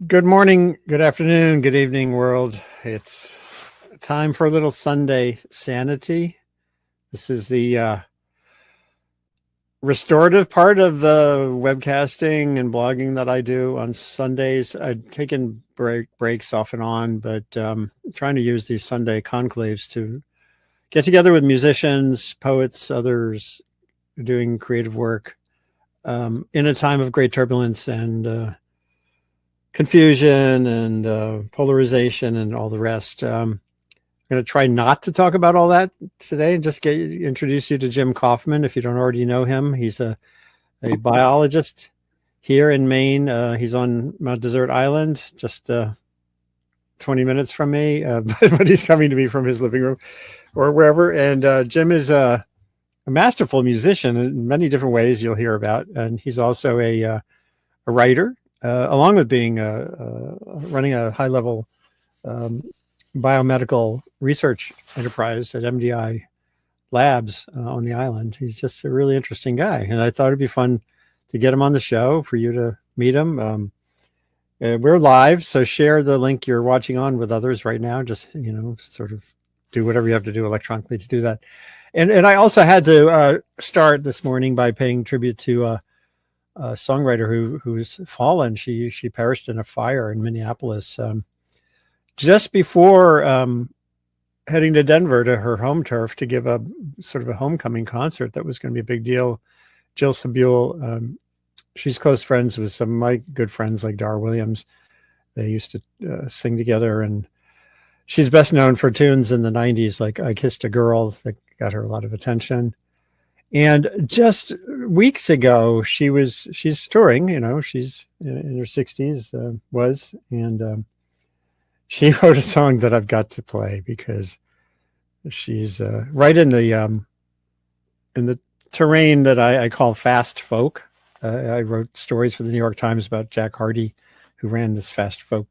Good morning, good afternoon, good evening, world. It's time for a little Sunday Sanity. This is the restorative part of the webcasting and blogging that I do on Sundays. I've taken breaks off and on, but trying to use these Sunday conclaves to get together with musicians, poets, others doing creative work in a time of great turbulence and confusion and polarization and all the rest. I'm going to try not to talk about all that today and just introduce you to Jim Coffman. If you don't already know him, he's a biologist here in Maine. He's on Mount Desert Island, just 20 minutes from me, but he's coming to me from his living room or wherever. And Jim is a masterful musician in many different ways you'll hear about. And he's also a writer. Along with being running a high-level biomedical research enterprise at MDI Labs on the island. He's just a really interesting guy, and I thought it'd be fun to get him on the show for you to meet him. We're live, so share the link you're watching on with others right now. Just sort of do whatever you have to do electronically to do that. And I also had to start this morning by paying tribute to a songwriter who's fallen. She perished in a fire in Minneapolis just before heading to Denver to her home turf to give a sort of a homecoming concert that was going to be a big deal. Jill Sobule, she's close friends with some of my good friends like Dar Williams. They used to sing together, and she's best known for tunes in the 90s like I Kissed a Girl that got her a lot of attention. And just weeks ago, she's touring, she's in her 60s, and she wrote a song that I've got to play because she's right in the terrain that I call fast folk. I wrote stories for the New York Times about Jack Hardy, who ran this fast folk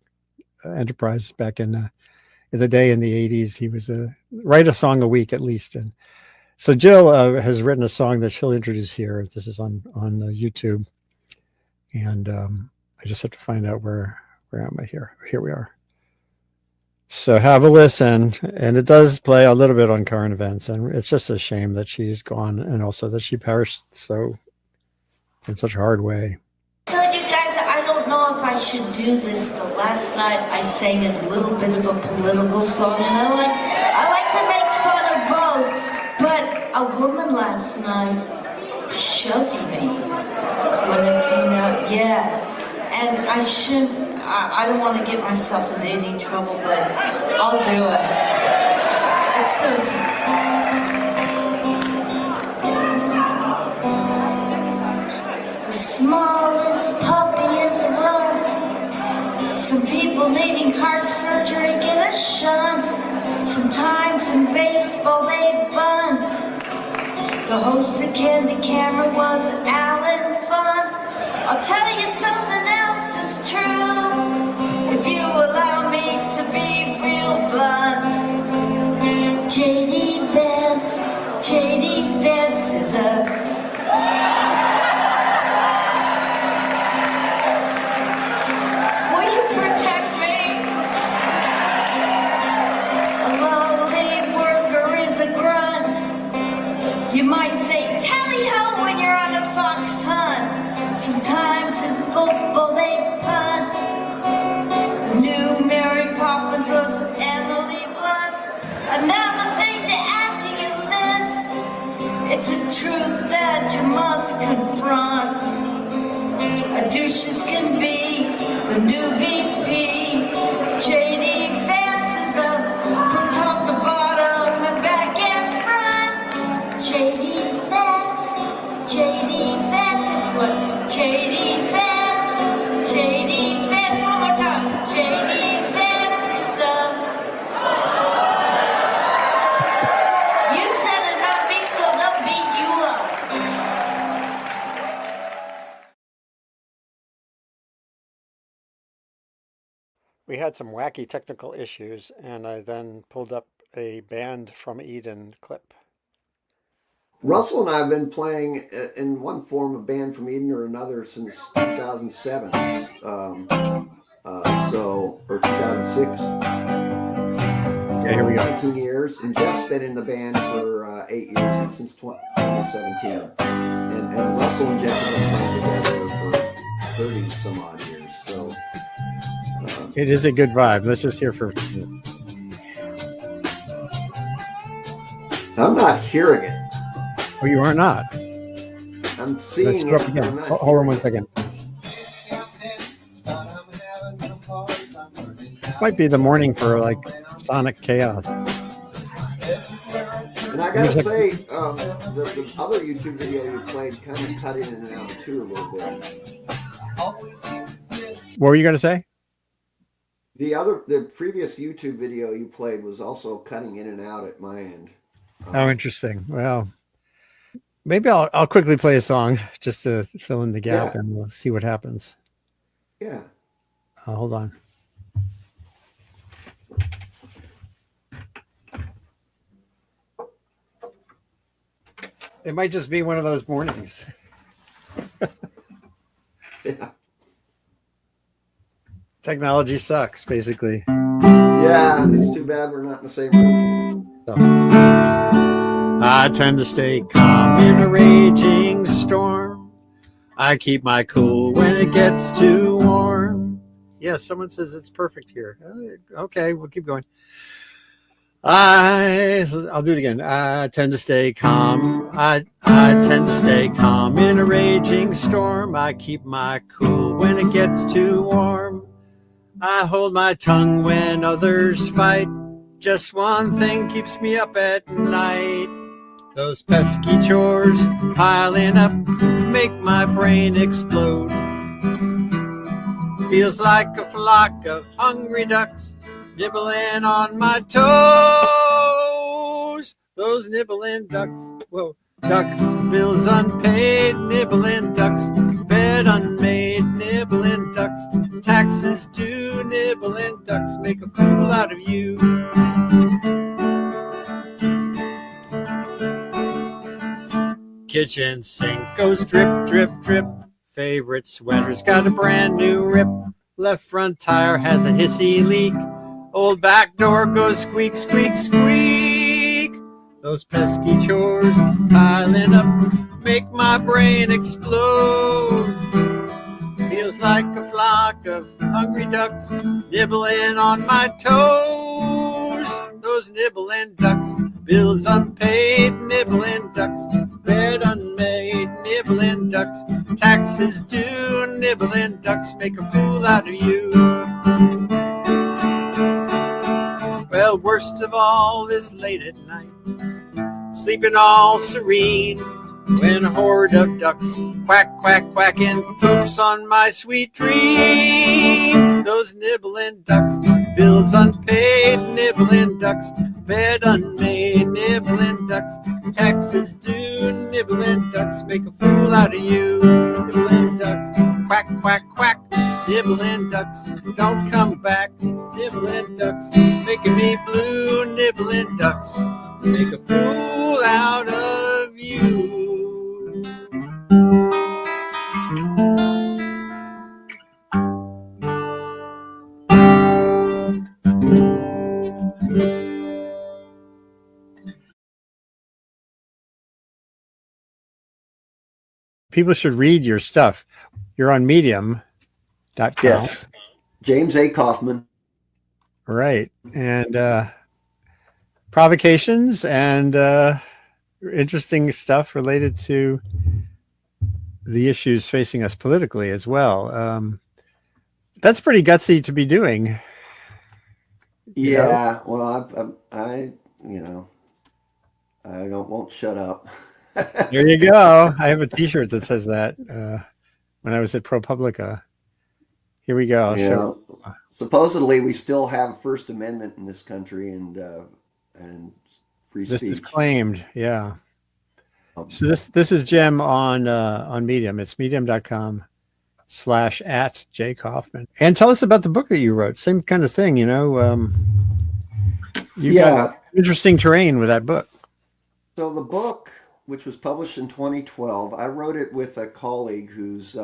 enterprise back in the day in the 80s. He was write a song a week at least. And so Jill has written a song that she'll introduce here. This is on YouTube. And I just have to find out where am I here? Here we are. So have a listen. And it does play a little bit on current events. And it's just a shame that she's gone and also that she perished so in such a hard way. So you guys, I don't know if I should do this, but last night I sang a little bit of a political song, and I like to make fun of both. But a woman last night shoved me when it came out, yeah. And I don't want to get myself into any trouble, but I'll do it. It's so the smallest puppy is a runt. Some people needing heart surgery get a shunt. Sometimes in baseball they bunt. The host of Candy Camera was Alan Funt. I'll tell you something else is true, if you allow me to be real blunt. J.D. Vance is a you might say, tally-ho when you're on a fox hunt. Sometimes in football they punt. The new Mary Poppins was Emily Blunt. Another thing to add to your list, it's a truth that you must confront. A douche as can be the new VP. J.D. Vance is a from top to bottom and back and front. J.D. Vance, what? J.D. Vance, one more time. J.D. Vance is a. You said it, not me, so they'll beat you up. We had some wacky technical issues, and I then pulled up a Band from Eden clip. Russell and I have been playing in one form of Band from Eden or another since 2007. or 2006. Okay, here we go. 19 years, and Jeff's been in the band for 8 years, since 2017. And Russell and Jeff have been playing together for 30 some odd years. So it is a good vibe. Let's just hear for. I'm not hearing it. Oh, you are not. I'm Let's seeing go it. up again. I'm not Hold on hearing one second. Might be the morning for like sonic chaos. And I gotta say, the other YouTube video you played kind of cut in and out too a little bit. What were you going to say? The previous YouTube video you played was also cutting in and out at my end. Oh, interesting. Well, maybe I'll quickly play a song just to fill in the gap, and we'll see what happens. Yeah. Hold on. It might just be one of those mornings. Yeah. Technology sucks, basically. Yeah, it's too bad we're not in the same room. So, I tend to stay calm in a raging storm. I keep my cool when it gets too warm. Yeah, someone says it's perfect here. Okay, we'll keep going. I'll do it again. I tend to stay calm. I tend to stay calm in a raging storm. I keep my cool when it gets too warm. I hold my tongue when others fight. Just one thing keeps me up at night. Those pesky chores piling up make my brain explode. Feels like a flock of hungry ducks nibbling on my toes. Those nibbling ducks, whoa, ducks, bills unpaid, nibbling ducks, bed unmade, nibbling ducks, taxes due, nibbling ducks, make a fool out of you. Kitchen sink goes drip, drip, drip. Favorite sweater's got a brand new rip. Left front tire has a hissy leak. Old back door goes squeak, squeak, squeak. Those pesky chores piling up make my brain explode. Feels like a flock of hungry ducks nibbling on my toes. Those nibbling ducks, bills unpaid, nibbling ducks, bed unmade, nibbling ducks, taxes due, nibbling ducks, make a fool out of you. Well, worst of all is late at night, sleeping all serene, when a horde of ducks quack, quack, quacking poops on my sweet dream. Those nibbling ducks, bills unpaid, nibbling ducks, bed unmade, nibbling ducks, taxes due, nibbling ducks, make a fool out of you. Nibbling ducks, quack, quack, quack, nibbling ducks, don't come back, nibbling ducks, making me blue, nibbling ducks, make a fool out of you. People should read your stuff. You're on medium.com. Yes. James A. Coffman. Right. And provocations and interesting stuff related to the issues facing us politically as well. That's pretty gutsy to be doing. Yeah. Well, I won't shut up. There you go. I have a T-shirt that says that when I was at ProPublica. Here we go. Yeah. Supposedly, we still have First Amendment in this country and free speech. This is claimed. Yeah. So this is Jim on Medium. It's medium.com/@jcoffman. And tell us about the book that you wrote. Same kind of thing, You've got interesting terrain with that book. So the book, which was published in 2012, I wrote it with a colleague who's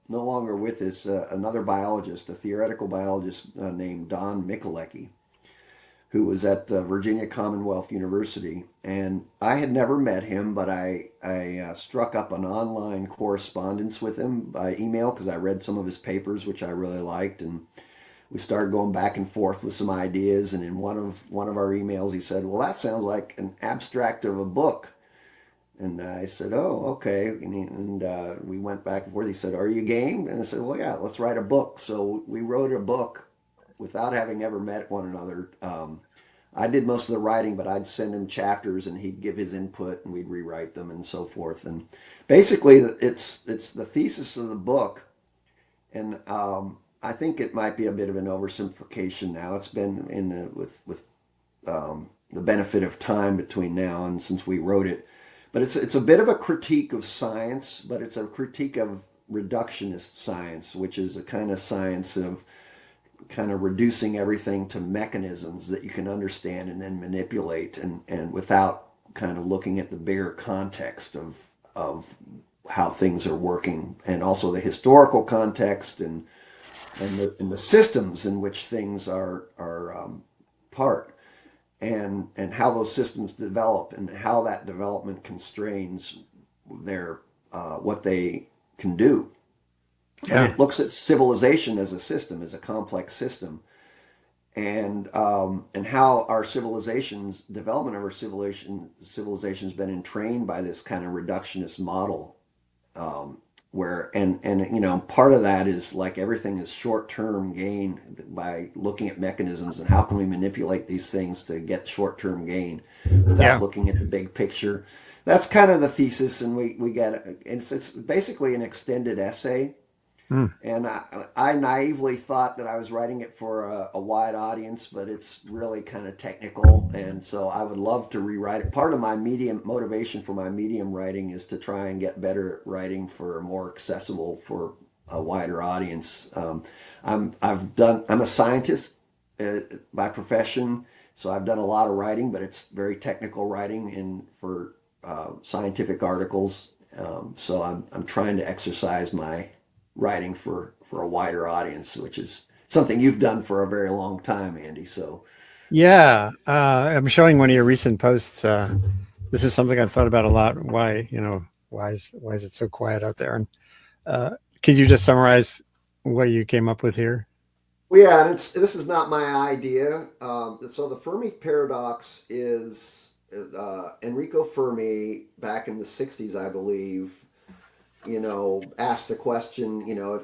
no longer with us, another biologist, a theoretical biologist named Don Michalecki, who was at Virginia Commonwealth University. And I had never met him, but I struck up an online correspondence with him by email because I read some of his papers, which I really liked. And we started going back and forth with some ideas. And in one of our emails, he said, "Well, that sounds like an abstract of a book." And I said, "Oh, okay." And we went back and forth. He said, "Are you game?" And I said, "Well, yeah, let's write a book." So we wrote a book without having ever met one another. I did most of the writing, but I'd send him chapters and he'd give his input and we'd rewrite them and so forth. And basically, it's the thesis of the book. And I think it might be a bit of an oversimplification now. It's been with the benefit of time between now and since we wrote it. But it's a bit of a critique of science, but it's a critique of reductionist science, which is a kind of science of kind of reducing everything to mechanisms that you can understand and then manipulate, and without kind of looking at the bigger context of how things are working, and also the historical context and the systems in which things are part, and how those systems develop and how that development constrains their what they can do. And Yeah. it looks at civilization as a system, as a complex system, and how our civilizations, development of our civilization's been entrained by this kind of reductionist model, where and part of that is like everything is short-term gain by looking at mechanisms and how can we manipulate these things to get short-term gain without Yeah. looking at the big picture. That's kind of the thesis, and we get it's basically an extended essay. Mm. And I naively thought that I was writing it for a wide audience, but it's really kind of technical. And so I would love to rewrite it. Part of my medium motivation for my medium writing is to try and get better at writing for more accessible for a wider audience. I'm a scientist by profession, so I've done a lot of writing, but it's very technical writing and for scientific articles. So I'm trying to exercise my writing for a wider audience, which is something you've done for a very long time, Andy. So Yeah. I'm showing one of your recent posts. This is something I've thought about a lot. Why, why is it so quiet out there? And uh, could you just summarize what you came up with here? well, yeah, and this is not my idea. So the Fermi paradox is Enrico Fermi back in the '60s, I believe, asked the question,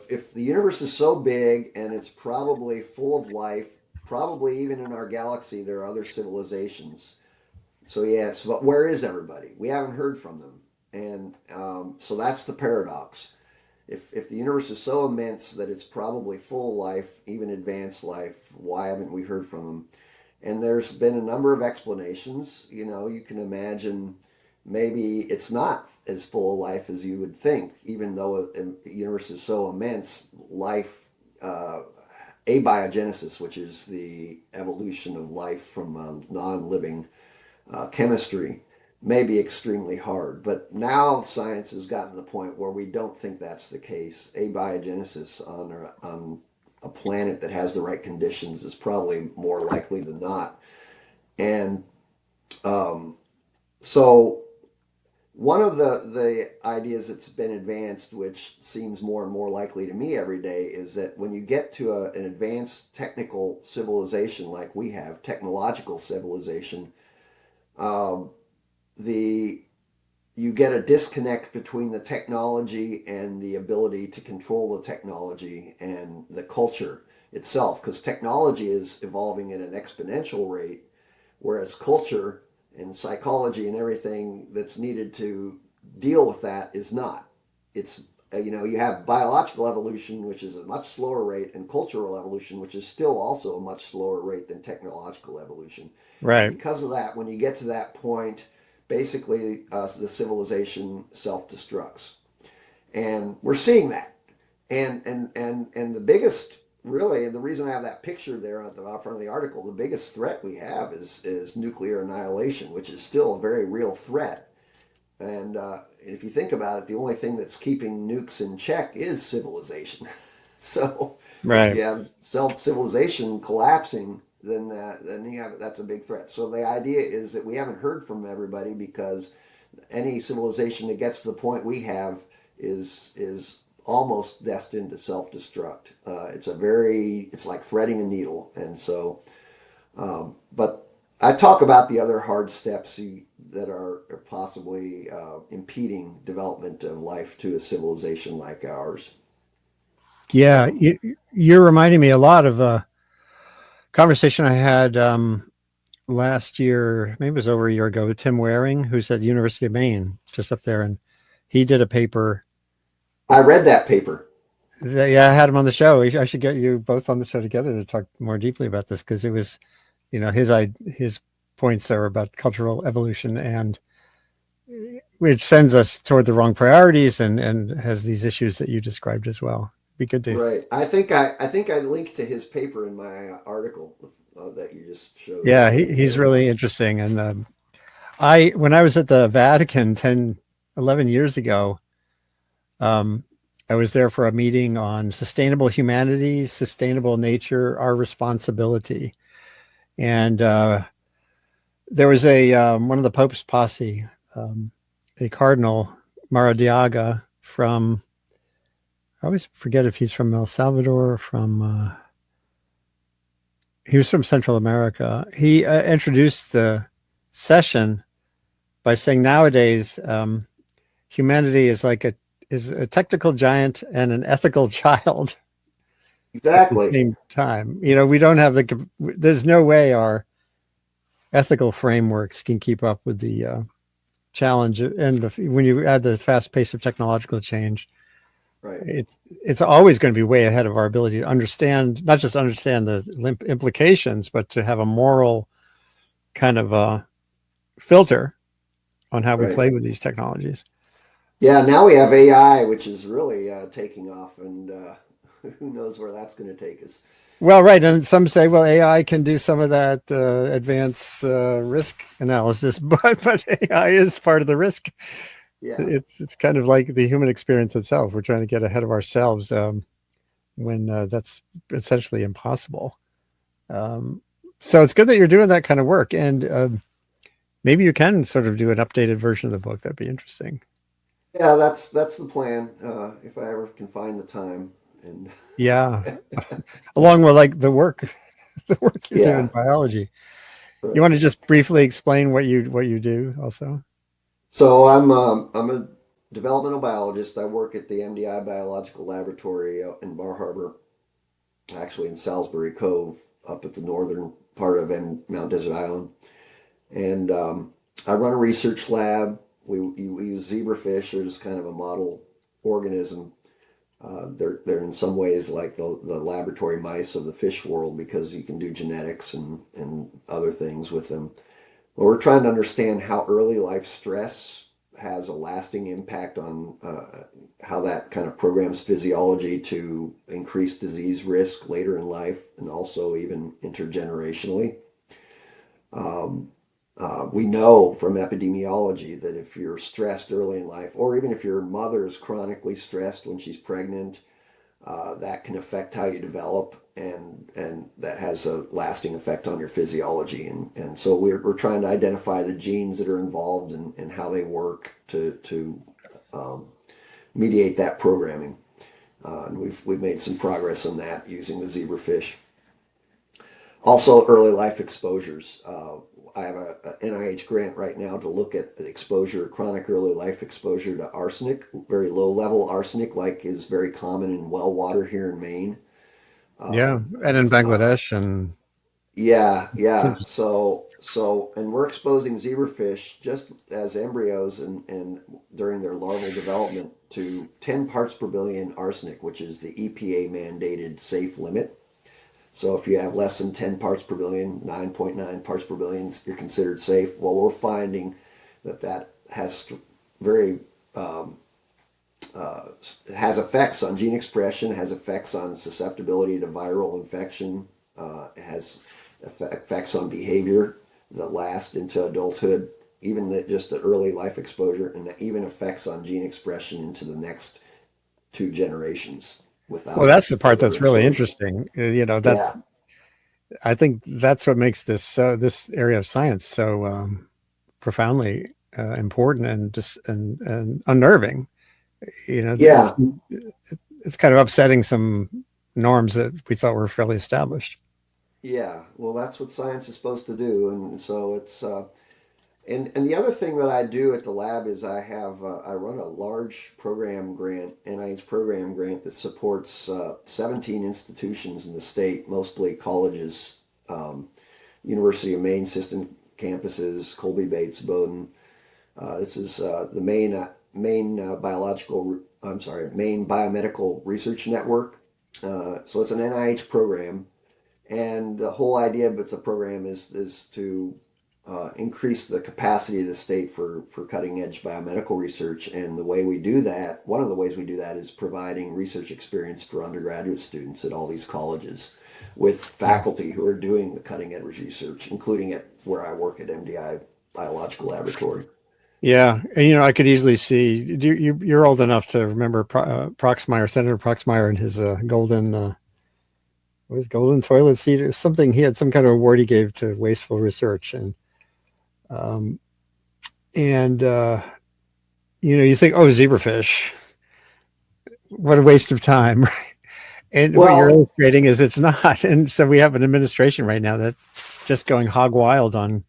if the universe is so big and it's probably full of life, probably even in our galaxy, there are other civilizations. So, yes, but where is everybody? We haven't heard from them. And so that's the paradox. If the universe is so immense that it's probably full of life, even advanced life, why haven't we heard from them? And there's been a number of explanations. You can imagine maybe it's not as full of life as you would think, even though the universe is so immense. Life, abiogenesis, which is the evolution of life from non-living chemistry, may be extremely hard. But now science has gotten to the point where we don't think that's the case. Abiogenesis on a planet that has the right conditions is probably more likely than not. And so one of the ideas that's been advanced, which seems more and more likely to me every day, is that when you get to an advanced technical civilization like we have, technological civilization, um, the you get a disconnect between the technology and the ability to control the technology and the culture itself, because technology is evolving at an exponential rate, whereas culture and psychology and everything that's needed to deal with that is not. It's you have biological evolution, which is a much slower rate, and cultural evolution, which is still also a much slower rate than technological evolution. And Right. because of that, when you get to that point, basically the civilization self-destructs, and we're seeing that. And the biggest, really, and the reason I have that picture there at the front of the article, the biggest threat we have is nuclear annihilation, which is still a very real threat. And if you think about it, the only thing that's keeping nukes in check is civilization. So if Right. you have self civilization collapsing, then you have that's a big threat. So the idea is that we haven't heard from everybody because any civilization that gets to the point we have is almost destined to self destruct. It's like threading a needle, and so but I talk about the other hard steps that are possibly impeding development of life to a civilization like ours. Yeah, Um, you're reminding me a lot of a conversation I had last year, maybe it was over a year ago, with Tim Waring, who's at the University of Maine, just up there, and he did a paper. I read that paper. Yeah, I had him on the show. I should get you both on the show together to talk more deeply about this because it was, his points are about cultural evolution and which sends us toward the wrong priorities and has these issues that you described as well. Be good to. Right. I think I linked to his paper in my article that you just showed Yeah, in he's your really notes. interesting. And I when I was at the Vatican 10, 11 years ago, um, I was there for a meeting on sustainable humanity, sustainable nature, our responsibility. And there was a one of the Pope's posse, um, a Cardinal Maradiaga from, I always forget if he's from El Salvador or from, he was from Central America. He introduced the session by saying nowadays humanity is a technical giant and an ethical child at the Exactly. same time. We don't have there's no way our ethical frameworks can keep up with the challenge and when you add the fast pace of technological change, Right. it's always going to be way ahead of our ability to understand, not just understand the implications, but to have a moral kind of filter on how we Right. play with these technologies. Yeah. Now we have AI, which is really taking off, and who knows where that's going to take us. Well, right, and some say, well, AI can do some of that advanced risk analysis, but AI is part of the risk. Yeah. It's kind of like the human experience itself. We're trying to get ahead of ourselves when that's essentially impossible. Um, so it's good that you're doing that kind of work, and maybe you can sort of do an updated version of the book. That'd be interesting. Yeah. That's the plan. If I ever can find the time, and Yeah, along with like the work you do in yeah. biology. You want Right. to just briefly explain what you do, also? So I'm a developmental biologist. I work at the MDI Biological Laboratory out in Bar Harbor, actually in Salisbury Cove, up at the northern part of Mount Desert Island. And I run a research lab. We use zebrafish. They're just kind of a model organism. They're in some ways like the laboratory mice of the fish world because you can do genetics and other things with them. But we're trying to understand how early life stress has a lasting impact on how that kind of programs physiology to increase disease risk later in life and also even intergenerationally. Um, we know from epidemiology that if you're stressed early in life, or even if your mother is chronically stressed when she's pregnant, that can affect how you develop, and that has a lasting effect on your physiology. And so we're trying to identify the genes that are involved and how they work to um, mediate that programming. And we've made some progress on that using the zebrafish. Also, early life exposures. I have a NIH grant right now to look at the exposure, chronic early life exposure to arsenic, very low level arsenic, like is very common in well water here in Maine. Yeah, Um, and in uh, Bangladesh and yeah, yeah. And we're exposing zebrafish just as embryos and during their larval development to 10 parts per billion arsenic, which is the EPA mandated safe limit. So if you have less than 10 parts per billion, 9.9 parts per billion, you're considered safe. Well, we're finding that has very uh, has effects on gene expression, has effects on susceptibility to viral infection, has effects on behavior that last into adulthood. even just the early life exposure, and even effects on gene expression into the next two generations Well, without that's the part further that's really exposure. interesting. Yeah, I think that's what makes this area of science so profoundly important and just and unnerving. yeah, It's kind of upsetting some norms that we thought were fairly established. yeah. Well, that's what science is supposed to do, and so it's and the other thing that I do at the lab is I run a large program grant, NIH program grant that supports 17 institutions in the state, mostly colleges, University of Maine system campuses, Colby Bates, Bowdoin. This is the Maine Biomedical Research Network. So it's an NIH program, and the whole idea with the program is to increase the capacity of the state for cutting edge biomedical research. And the way we do that, one of the ways we do that, is providing research experience for undergraduate students at all these colleges with Yeah. faculty who are doing the cutting edge research, including at where I work at MDI Biological Laboratory. Yeah, and I could easily see you're old enough to remember Proxmire, Senator Proxmire, and his golden was golden toilet seat or something. He had some kind of award he gave to wasteful research, um, and you think, oh, zebrafish, what a waste of time. And what you're Well, illustrating is it's not. And so we have an administration right now that's just going hog wild on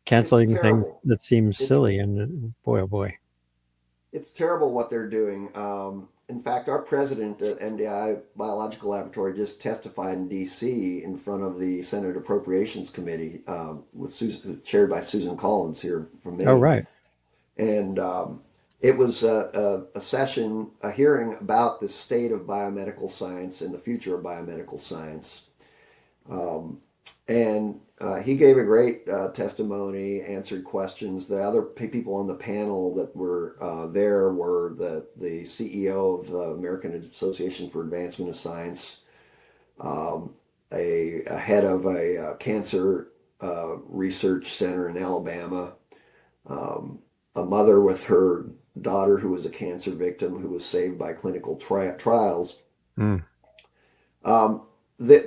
it's canceling things terrible. that seem It's silly. And boy, oh boy. it's terrible what they're doing. In fact, our president at MDI Biological Laboratory just testified in D.C. in front of the Senate Appropriations Committee, chaired by Susan Collins here from Oh, Maine, right. and it was a session, a hearing about the state of biomedical science and the future of biomedical science. Um, and he gave a great testimony, answered questions. The other people on the panel that were there were the CEO of the American Association for Advancement of Science, um, a head of a cancer research center in Alabama, um, a mother with her daughter who was a cancer victim who was saved by clinical trials. Mm, Um,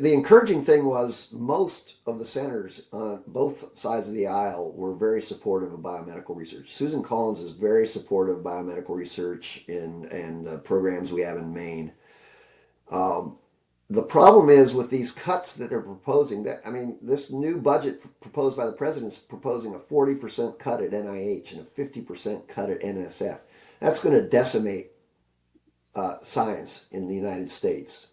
the encouraging thing was most of the senators on both sides of the aisle were very supportive of biomedical research. Susan Collins is very supportive of biomedical research in and the programs we have in Maine. Um, the problem is with these cuts that they're proposing. That I mean, this new budget proposed by the president is proposing a 40% cut at NIH and a 50% cut at NSF. That's going to decimate science in the United States.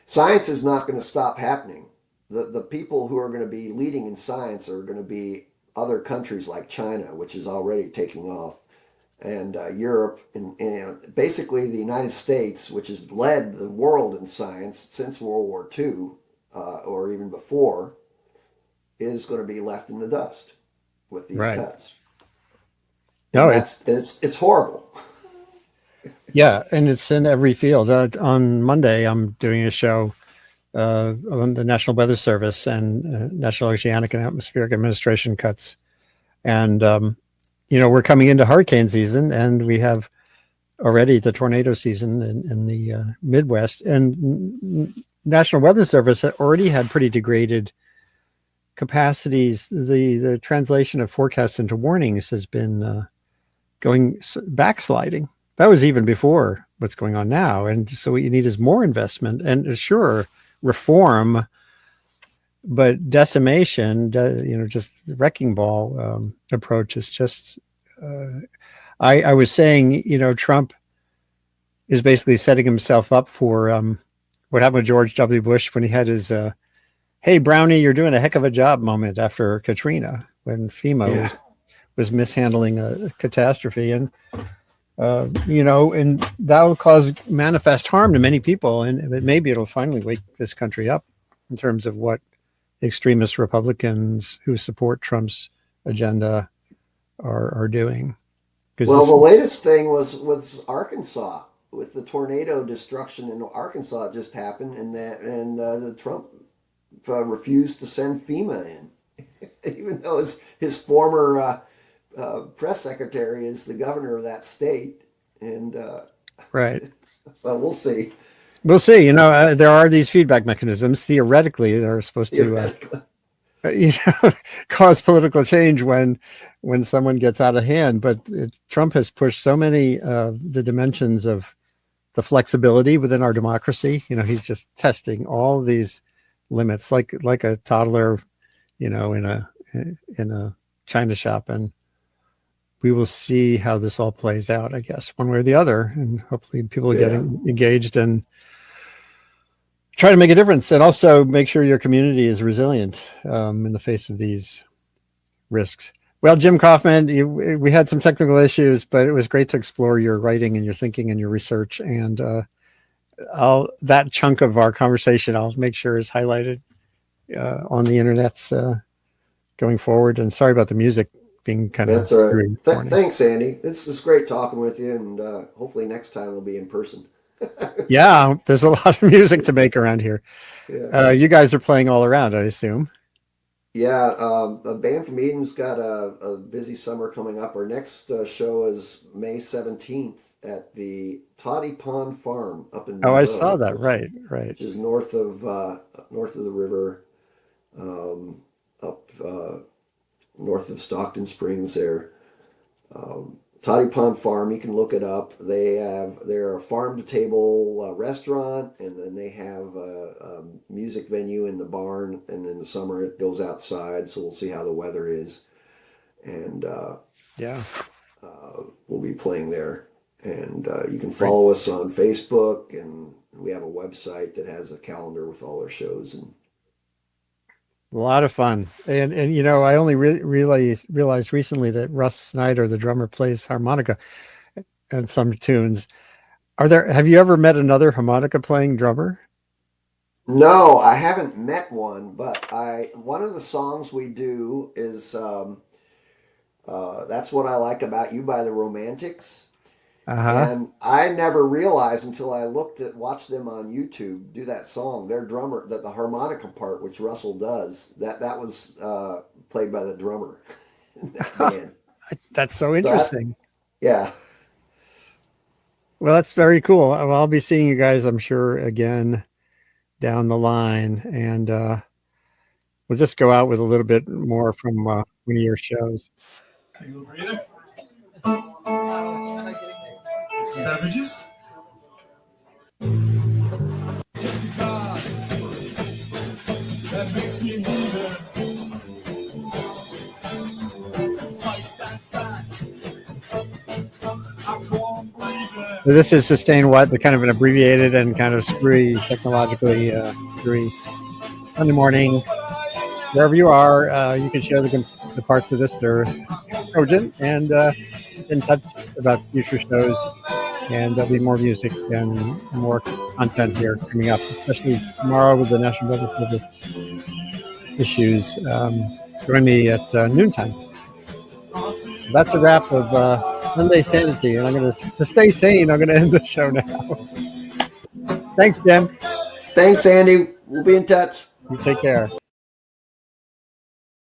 Science is not going to stop happening. The people who are going to be leading in science are going to be other countries like China, which is already taking off, and Europe, and basically the United States, which has led the world in science since World War II, or even before, is going to be left in the dust with these right. cuts, No, and it's horrible. yeah, and it's in every field. On Monday, I'm doing a show on the National Weather Service and National Oceanic and Atmospheric Administration cuts. And, we're coming into hurricane season, and we have already the tornado season in the Midwest. And National Weather Service already had pretty degraded capacities. The translation of forecasts into warnings has been going backsliding. That was even before what's going on now. And so what you need is more investment and sure reform, but decimation, just the wrecking ball approach is just. I was saying, Trump is basically setting himself up for what happened with George W. Bush when he had his "Hey Brownie, you're doing a heck of a job" moment after Katrina, when FEMA Yeah. was mishandling a catastrophe, and and that will cause manifest harm to many people, and maybe it'll finally wake this country up in terms of what extremist Republicans who support Trump's agenda are doing. Because Well, this, the latest thing was Arkansas with the tornado destruction in Arkansas just happened, and the Trump refused to send FEMA in, even though his former press secretary is the governor of that state, and Right. so we'll see. We'll see. There are these feedback mechanisms. Theoretically, they're supposed to, Theoretically. cause political change when someone gets out of hand. But Trump has pushed so many of the dimensions of the flexibility within our democracy. He's just testing all of these limits, like a toddler, in a china shop, and we will see how this all plays out, I guess, one way or the other, and hopefully people are getting engaged and try to make a difference, and also make sure your community is resilient in the face of these risks. Well, Jim Coffman, we had some technical issues, but it was great to explore your writing and your thinking and your research. And that chunk of our conversation, I'll make sure is highlighted on the internets going forward. And sorry about the music being kind of. That's all right. Thanks, Andy. It's great talking with you, and hopefully next time we'll be in person. Yeah, there's a lot of music to make around here. Yeah. You guys are playing all around, I assume. Yeah, a band from Eden's got a busy summer coming up. Our next show is May 17th at the Toddy Pond Farm up in I saw that. Right. Which is north of the river, up north of Stockton Springs there. Toddy Pond Farm, you can look it up. They're a farm to table restaurant, and then they have a music venue in the barn, and in the summer it goes outside, so we'll see how the weather is. And we'll be playing there. And you can follow us on Facebook, and we have a website that has a calendar with all our shows. And a lot of fun. And I only realized recently that Russ Snyder, the drummer, plays harmonica and some tunes. Have you ever met another harmonica playing drummer? No, I haven't met one, but one of the songs we do is That's What I Like About You by the Romantics. And I never realized until I watched them on YouTube do that song. Their drummer, the harmonica part, which Russell does, that was played by the drummer in that band. That's so interesting. Yeah. Well, that's very cool. Well, I'll be seeing you guys, I'm sure, again down the line, and we'll just go out with a little bit more from one of your shows. Take a little breather. Some beverages. That makes me wonder. So this is Sustain What, the kind of an abbreviated and kind of screwy, technologically screwy Sunday morning. Wherever you are, you can share the parts of this that are cogent and in touch about future shows. And there'll be more music and more content here coming up, especially tomorrow with the National Business issues. Join me at noontime. That's a wrap of Sunday Sanity, and I'm going to stay sane. I'm going to end the show now. Thanks, Jim. Thanks, Andy. We'll be in touch. You take care.